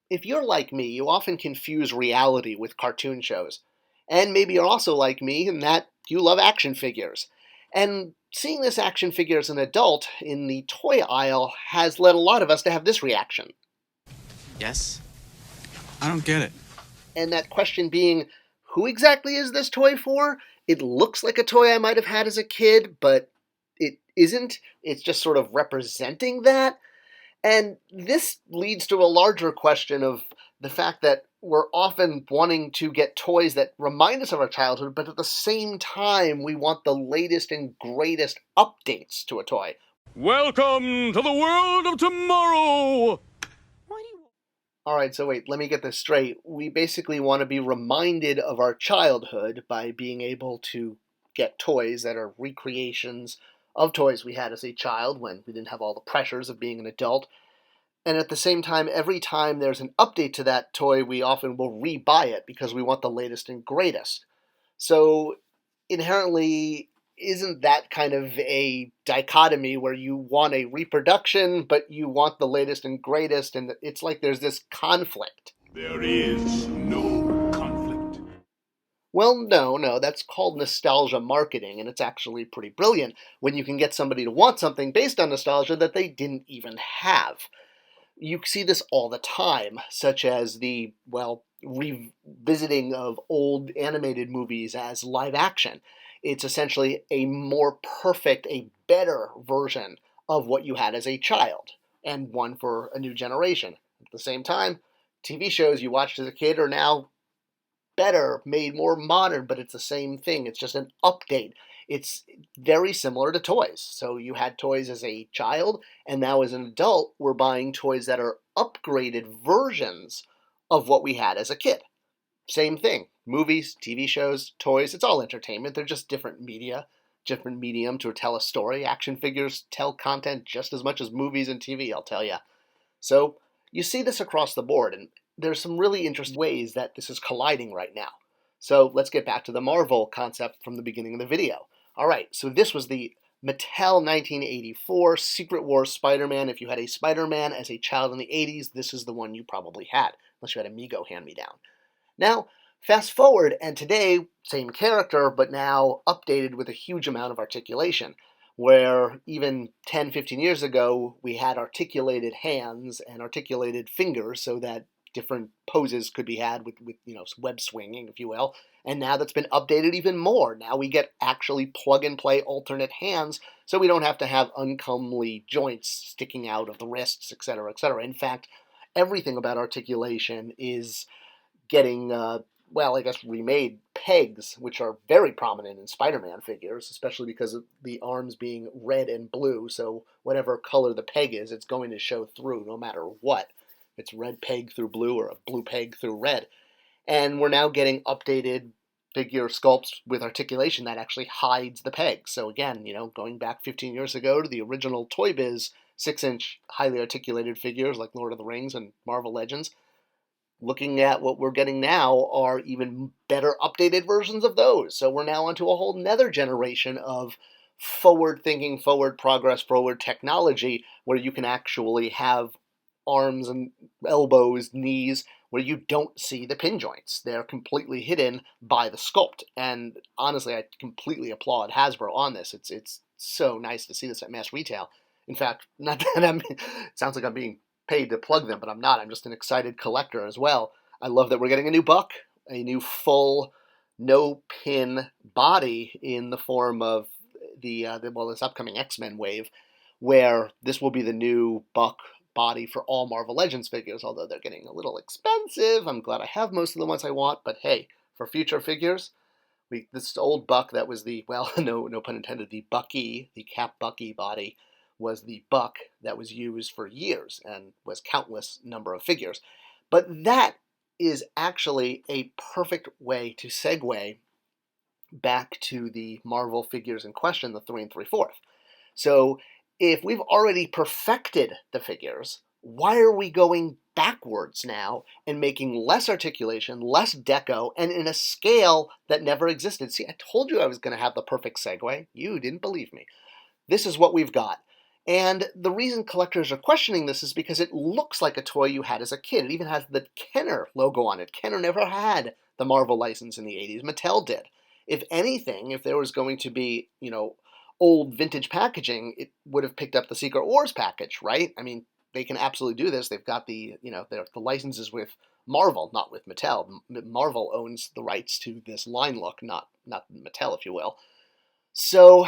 If you're like me, you often confuse reality with cartoon shows. And maybe you're also like me in that you love action figures. And seeing this action figure as an adult in the toy aisle has led a lot of us to have this reaction. Yes? I don't get it. And that question being, who exactly is this toy for? It looks like a toy I might have had as a kid, but it isn't. It's just sort of representing that. And this leads to a larger question of the fact that we're often wanting to get toys that remind us of our childhood, but at the same time, we want the latest and greatest updates to a toy. Welcome to the world of tomorrow! Alright, so wait, let me get this straight. We basically want to be reminded of our childhood by being able to get toys that are recreations of toys we had as a child when we didn't have all the pressures of being an adult. And at the same time, every time there's an update to that toy, we often will rebuy it because we want the latest and greatest. So inherently, isn't that kind of a dichotomy where you want a reproduction, but you want the latest and greatest, and it's like there's this conflict? There is no conflict. Well, no, that's called nostalgia marketing, and it's actually pretty brilliant when you can get somebody to want something based on nostalgia that they didn't even have. You see this all the time, such as the, revisiting of old animated movies as live action. It's essentially a more perfect, a better version of what you had as a child, and one for a new generation. At the same time, TV shows you watched as a kid are now better, made more modern, but it's the same thing. It's just an update. It's very similar to toys. So you had toys as a child, and now as an adult, we're buying toys that are upgraded versions of what we had as a kid. Same thing. Movies, TV shows, toys, it's all entertainment. They're just different media, different medium to tell a story. Action figures tell content just as much as movies and TV, I'll tell you. So you see this across the board, and there's some really interesting ways that this is colliding right now. So let's get back to the Marvel concept from the beginning of the video. All right, so this was the Mattel 1984 Secret Wars Spider-Man. If you had a Spider-Man as a child in the 80s, this is the one you probably had, unless you had a Mego hand-me-down. Now, fast forward, and today, same character, but now updated with a huge amount of articulation, where even 10, 15 years ago, we had articulated hands and articulated fingers so that different poses could be had with web swinging, if you will. And now that's been updated even more. Now we get actually plug-and-play alternate hands, so we don't have to have uncomely joints sticking out of the wrists, etc., etc. In fact, everything about articulation is getting, remade pegs, which are very prominent in Spider-Man figures, especially because of the arms being red and blue, so whatever color the peg is, it's going to show through no matter what. It's red peg through blue or a blue peg through red. And we're now getting updated figure sculpts with articulation that actually hides the peg. So again, going back 15 years ago to the original Toy Biz 6-inch highly articulated figures like Lord of the Rings and Marvel Legends, looking at what we're getting now are even better updated versions of those. So we're now onto a whole nether generation of forward thinking, forward progress, forward technology, where you can actually have arms and elbows, knees, where you don't see the pin joints. They're completely hidden by the sculpt. And honestly, I completely applaud Hasbro on this. It's so nice to see this at mass retail. In fact, not that it sounds like I'm being paid to plug them, but I'm not. I'm just an excited collector as well. I love that we're getting a new buck, a new full no pin body in the form of this upcoming X-Men wave, where this will be the new buck body for all Marvel Legends figures, although they're getting a little expensive. I'm glad I have most of the ones I want, but hey, for future figures, this old buck that was no pun intended, the Bucky, the Cap Bucky body, was the buck that was used for years and was countless number of figures. But that is actually a perfect way to segue back to the Marvel figures in question, the 3 3/4. So if we've already perfected the figures, why are we going backwards now and making less articulation, less deco, and in a scale that never existed? See, I told you I was going to have the perfect segue. You didn't believe me. This is what we've got. And the reason collectors are questioning this is because it looks like a toy you had as a kid. It even has the Kenner logo on it. Kenner never had the Marvel license in the 80s. Mattel did. If anything, if there was going to be, old vintage packaging, it would have picked up the Secret Wars package, right? I mean, they can absolutely do this. They've got the licenses with Marvel, not with Mattel. Marvel owns the rights to this line look, not Mattel, if you will. So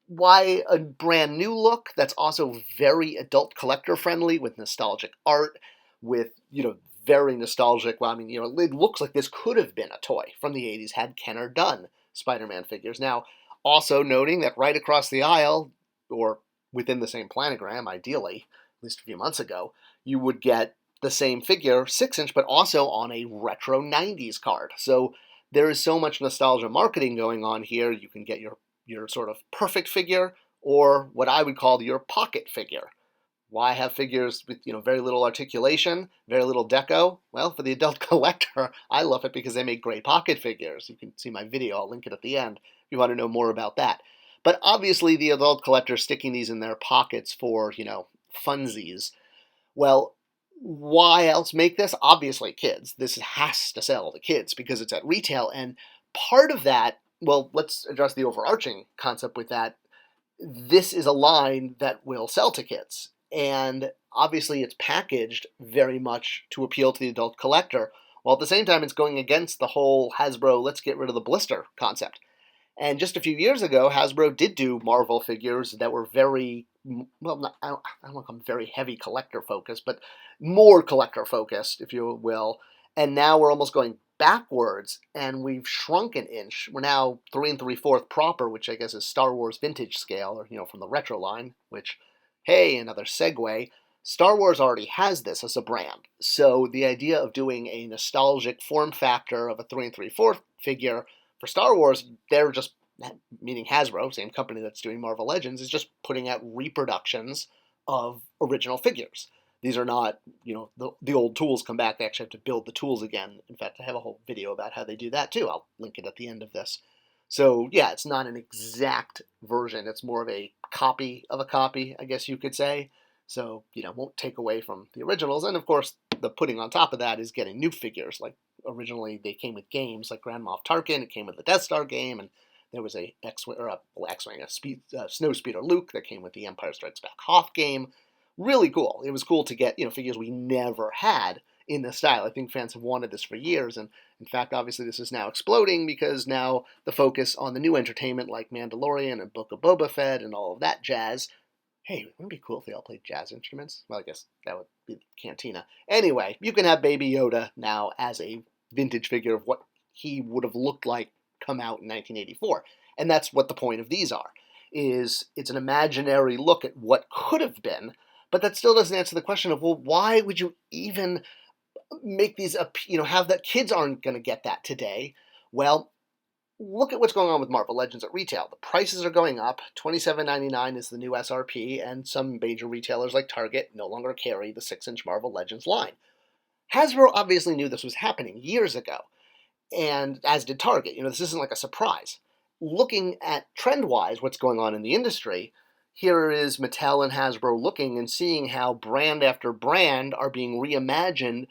why a brand new look that's also very adult collector friendly with nostalgic art, with, very nostalgic. Well, I mean, it looks like this could have been a toy from the 80s had Kenner done Spider-Man figures. Now, also noting that right across the aisle, or within the same planogram, ideally, at least a few months ago, you would get the same figure, 6-inch, but also on a retro 90s card. So there is so much nostalgia marketing going on here. You can get your sort of perfect figure, or what I would call your pocket figure. Why have figures with very little articulation, very little deco? Well, for the adult collector, I love it because they make great pocket figures. You can see my video, I'll link it at the end if you want to know more about that. But obviously the adult collector sticking these in their pockets for, funsies. Well, why else make this? Obviously kids. This has to sell to kids because it's at retail, and part of that, well, let's address the overarching concept with that. This is a line that will sell to kids. And obviously it's packaged very much to appeal to the adult collector, while at the same time it's going against the whole Hasbro, let's get rid of the blister concept. And just a few years ago, Hasbro did do Marvel figures that were very, well, I don't want to call them very heavy collector focused, but more collector focused, if you will. And now we're almost going backwards, and we've shrunk an inch. We're now 3 3/4 proper, which I guess is Star Wars vintage scale, or from the retro line, which, hey, another segue. Star Wars already has this as a brand. So the idea of doing a nostalgic form factor of a 3 3/4 figure for Star Wars, they're just, meaning Hasbro, same company that's doing Marvel Legends, is just putting out reproductions of original figures. These are not, the old tools come back. They actually have to build the tools again. In fact, I have a whole video about how they do that too. I'll link it at the end of this. So yeah, it's not an exact version. It's more of a copy of a copy, I guess you could say. So, won't take away from the originals. And of course, the putting on top of that is getting new figures. Like originally they came with games like Grand Moff Tarkin. It came with the Death Star game, and there was a Snow Speeder Luke that came with the Empire Strikes Back Hoth game. Really cool. It was cool to get, figures we never had in this style. I think fans have wanted this for years, and in fact, obviously this is now exploding because now the focus on the new entertainment like Mandalorian and Book of Boba Fett and all of that jazz. Hey, wouldn't it be cool if they all played jazz instruments? Well, I guess that would be the Cantina. Anyway, you can have Baby Yoda now as a vintage figure of what he would have looked like come out in 1984. And that's what the point of these are, is it's an imaginary look at what could have been, but that still doesn't answer the question of, well, why would you even make these, have that? Kids aren't going to get that today. Well, look at what's going on with Marvel Legends at retail. The prices are going up. $27.99 is the new SRP, and some major retailers like Target no longer carry the 6-inch Marvel Legends line. Hasbro obviously knew this was happening years ago, and as did Target. This isn't like a surprise. Looking at trend-wise what's going on in the industry, here is Mattel and Hasbro looking and seeing how brand after brand are being reimagined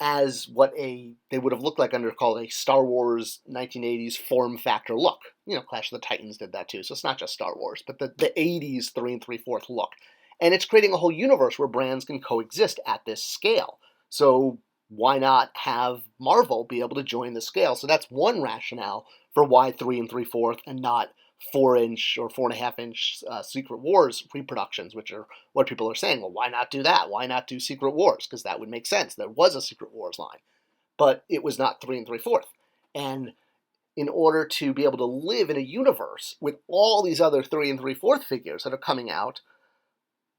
as what they would have looked like under called a Star Wars 1980s form factor look. Clash of the Titans did that too, so it's not just Star Wars, but the 80s 3 3/4 look. And it's creating a whole universe where brands can coexist at this scale. So why not have Marvel be able to join the scale? So that's one rationale for why 3 3/4 and not 4-inch or 4.5-inch Secret Wars reproductions, which are what people are saying. Well, why not do that? Why not do Secret Wars? Because that would make sense. There was a Secret Wars line, but it was not 3 3/4. And in order to be able to live in a universe with all these other 3 3/4 figures that are coming out,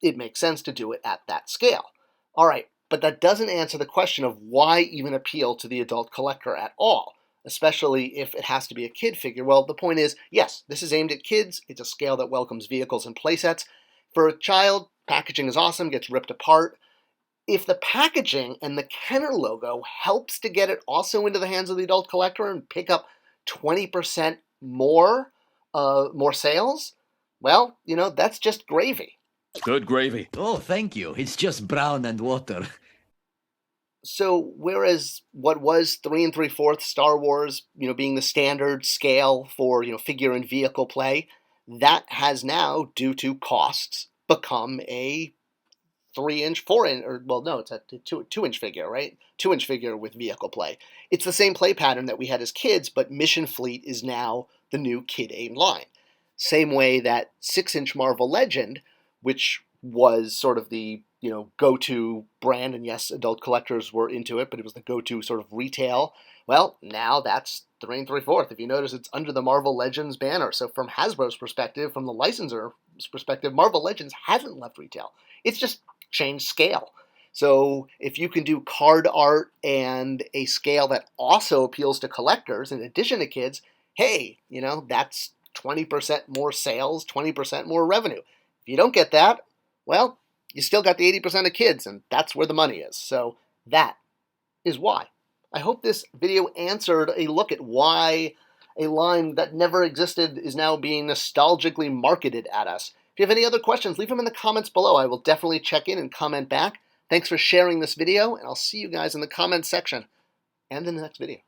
it makes sense to do it at that scale. All right, but that doesn't answer the question of why even appeal to the adult collector at all, especially if it has to be a kid figure. Well, the point is, yes, this is aimed at kids. It's a scale that welcomes vehicles and playsets. For a child, packaging is awesome, gets ripped apart. If the packaging and the Kenner logo helps to get it also into the hands of the adult collector and pick up 20% more sales, Well, that's just gravy. Good gravy. Oh, thank you. It's just brown and water. So whereas what was 3 3/4 Star Wars, being the standard scale for, figure and vehicle play, that has now, due to costs, become a 3 inch, 4 inch, or well, no, it's a 2 inch figure, right? 2 inch figure with vehicle play. It's the same play pattern that we had as kids, but Mission Fleet is now the new kid aimed line. Same way that 6 inch Marvel Legend, which was sort of the go-to brand, and yes, adult collectors were into it, but it was the go-to sort of retail. Well, now that's 3 3/4. If you notice, it's under the Marvel Legends banner. So from Hasbro's perspective, from the licensor's perspective, Marvel Legends hasn't left retail. It's just changed scale. So if you can do card art and a scale that also appeals to collectors in addition to kids, hey, that's 20% more sales, 20% more revenue. If you don't get that, well, you still got the 80% of kids, and that's where the money is. So that is why. I hope this video answered a look at why a line that never existed is now being nostalgically marketed at us. If you have any other questions, leave them in the comments below. I will definitely check in and comment back. Thanks for sharing this video, and I'll see you guys in the comments section and in the next video.